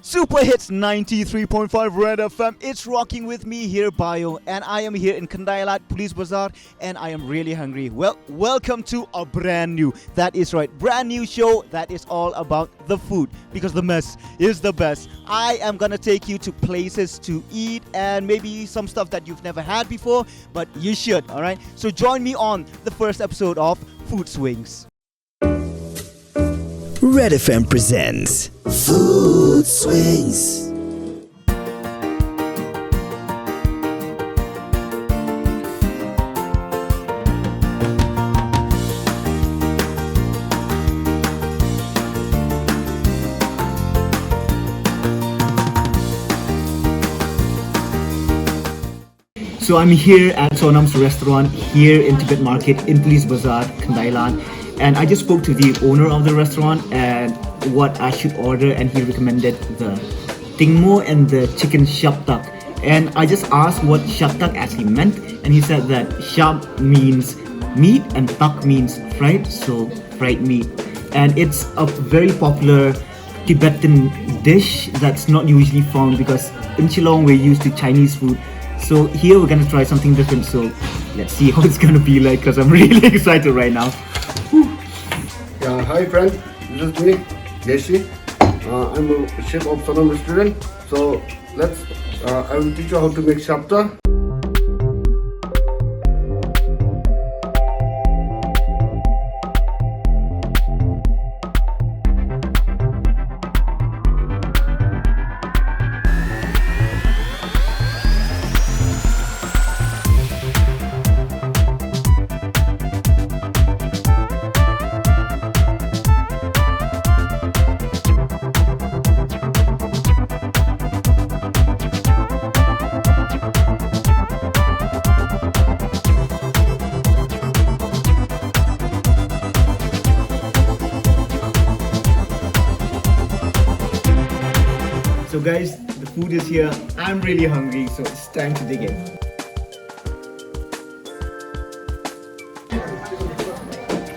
Super Hits 93.5 Red FM. It's rocking with me here, Baio, and I am here in Kandailat Police Bazaar, and I am really hungry. Well, welcome to a brand new show that is all about the food, because the mess is the best. I am gonna take you to places to eat and maybe some stuff that you've never had before, but you should. All right. So join me on the first episode of Food Swings. Red FM presents Food Swings. So I'm here at Sonam's restaurant here in Tibet Market in Police Bazaar, Kandailat. And I just spoke to the owner of the restaurant and what I should order, and he recommended the tingmo and the chicken shaptak. And I just asked what shaptak actually meant, and he said that shap means meat and tak means fried, so fried meat. And it's a very popular Tibetan dish that's not usually found, because in Shillong we're used to Chinese food. So here we're gonna try something different, so let's see how it's gonna be like, because I'm really excited right now. Yeah, hi friend, this is me, Deshi. I'm a chef of Sonam restaurant. So I will teach you how to make shapta. So guys, the food is here. I'm really hungry, so it's time to dig in.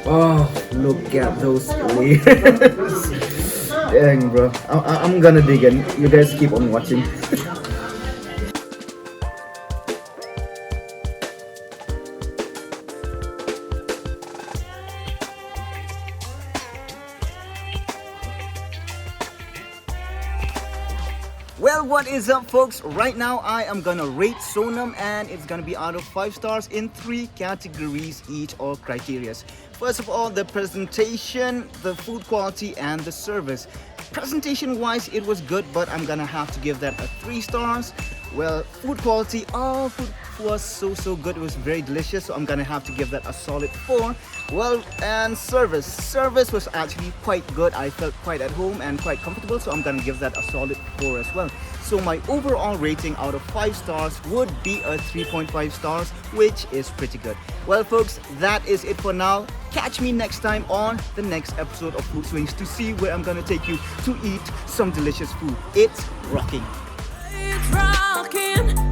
Oh, look at those layers. Dang, bro. I'm gonna dig in. You guys keep on watching. Well, what is up, folks? Right now I am gonna rate Sonam, and it's gonna be out of 5 stars in 3 categories each, or criterias. First of all, the presentation, the food quality, and the service. Presentation wise, it was good, but I'm gonna have to give that a 3 stars. Well, food quality, food was so good. It was very delicious, so I'm gonna have to give that a solid 4. Well, and service was actually quite good. I felt quite at home and quite comfortable, so I'm gonna give that a solid 4 as well. So my overall rating out of 5 stars would be a 3.5 stars, which is pretty good. Well, folks, that is it for now. Catch me next time on the next episode of Food Swings to see where I'm gonna take you to eat some delicious food. It's rocking. It's rocking.